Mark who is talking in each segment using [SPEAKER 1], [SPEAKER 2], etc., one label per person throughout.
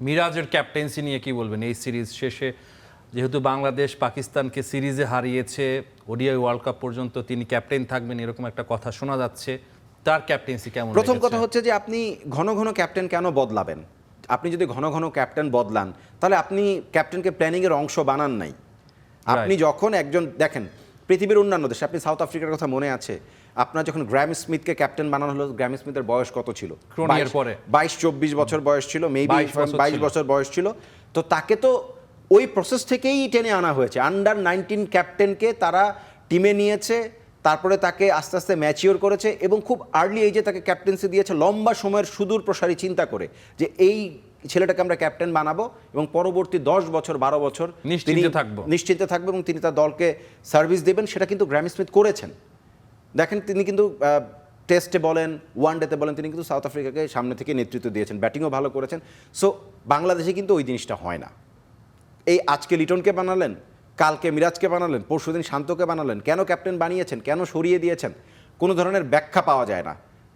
[SPEAKER 1] মিরাজের ক্যাপ্টেন্সি নিয়ে কি বলবেন এই সিরিজ শেষে? যেহেতু বাংলাদেশ পাকিস্তানকে সিরিজে হারিয়েছে, ওডিআই ওয়ার্ল্ড কাপ পর্যন্ত তিনি ক্যাপ্টেন থাকবেন এরকম একটা কথা শোনা যাচ্ছে, তার ক্যাপ্টেন্সি কেমন?
[SPEAKER 2] প্রথম কথা হচ্ছে যে আপনি ঘন ঘন ক্যাপ্টেন কেন বদলাবেন? আপনি যদি ঘন ঘন ক্যাপ্টেন বদলান তাহলে আপনি ক্যাপ্টেনকে প্ল্যানিংয়ের অংশ বানান নাই। আপনি যখন একজন দেখেন পৃথিবীর অন্যান্য দেশে, আপনি সাউথ আফ্রিকার কথা মনে আছে, আপনার যখন গ্র্যাম স্মিথকে ক্যাপ্টেন বানানো হলো, গ্র্যাম স্মিথের বয়স কত ছিল? 22-24 বছর বয়স ছিল, মেবি 22 বছর বয়স ছিল। তো তাকে তো ওই প্রসেস থেকেই টেনে আনা হয়েছে। আন্ডার-19 ক্যাপ্টেনকে তারা টিমে নিয়েছে, তারপরে তাকে আস্তে আস্তে ম্যাচিওর করেছে এবং খুব আর্লি এজে তাকে ক্যাপ্টেন্সি দিয়েছে, লম্বা সময়ের সুদূর প্রসারী চিন্তা করে যে এই ছেলেটাকে আমরা ক্যাপ্টেন বানাবো এবং পরবর্তী 10 বছর 12 বছর নিশ্চিন্তে থাকবে এবং তিনি তার দলকে সার্ভিস দেবেন। সেটা কিন্তু গ্র্যাম স্মিথ করেছেন। দেখেন তিনি কিন্তু টেস্টে বলেন, ওয়ানডেতে বলেন, তিনি কিন্তু সাউথ আফ্রিকাকে সামনে থেকে নেতৃত্ব দিয়েছেন, ব্যাটিংও ভালো করেছেন। সো বাংলাদেশে কিন্তু ওই জিনিসটা হয় না। এই আজকে লিটনকে বানালেন, কালকে মিরাজকে বানালেন, পরশুদিন শান্তকে বানালেন, কেন ক্যাপ্টেন বানিয়েছেন, কেন সরিয়ে দিয়েছেন, কোনো ধরনের ব্যাখ্যা পাওয়া যায় না।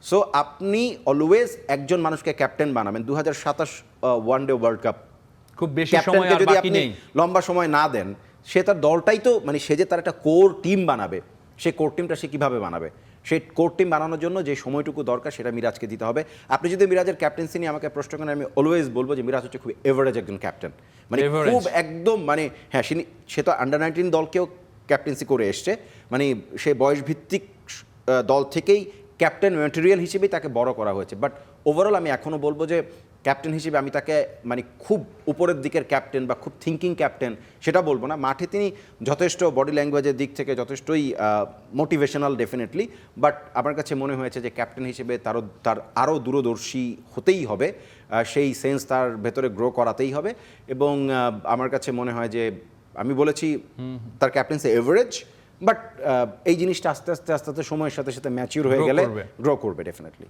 [SPEAKER 2] সো আপনি অলওয়েজ একজন মানুষকে ক্যাপ্টেন বানাবেন। 2027 ওয়ানডে ওয়ার্ল্ড কাপ
[SPEAKER 1] খুব বেশি সময় আর বাকি নেই,
[SPEAKER 2] লম্বা সময় না দেন, সে তার দলটাই তো মানে সে যে তার একটা কোর টিম বানাবে, সেই কোর টিমটা সে কীভাবে বানাবে? সেই কোর টিম বানানোর জন্য যে সময়টুকু দরকার সেটা মিরাজকে দিতে হবে। আপনি যদি মিরাজের ক্যাপ্টেন্সি নিয়ে আমাকে প্রশ্ন করেন, আমি অলওয়েজ বলবো যে মিরাজ হচ্ছে খুব এভারেজ একজন ক্যাপ্টেন, মানে খুব একদম মানে হ্যাঁ, সে তো আন্ডার-19 দলকেও ক্যাপ্টেন্সি করে এসছে, মানে সে বয়সভিত্তিক দল থেকেই ক্যাপ্টেন ম্যাটেরিয়াল হিসেবেই তাকে বড় করা হয়েছে। বাট ওভারঅল আমি এখনও বলবো যে ক্যাপ্টেন হিসেবে আমি তাকে মানে খুব উপরের দিকের ক্যাপ্টেন বা খুব থিঙ্কিং ক্যাপ্টেন সেটা বলবো না। মাঠে তিনি যথেষ্ট বডি ল্যাঙ্গুয়েজের দিক থেকে যথেষ্টই মোটিভেশনাল ডেফিনেটলি, বাট আমার কাছে মনে হয়েছে যে ক্যাপ্টেন হিসেবে তার আরও দূরদর্শী হতেই হবে, সেই সেন্স তার ভেতরে গ্রো করাতেই হবে। এবং আমার কাছে মনে হয় যে আমি বলেছি তার ক্যাপ্টেন্সি এভারেজ, বাট এই জিনিসটা আস্তে আস্তে সময়ের সাথে সাথে ম্যাচিউর হয়ে গেলে গ্রো করবে ডেফিনেটলি।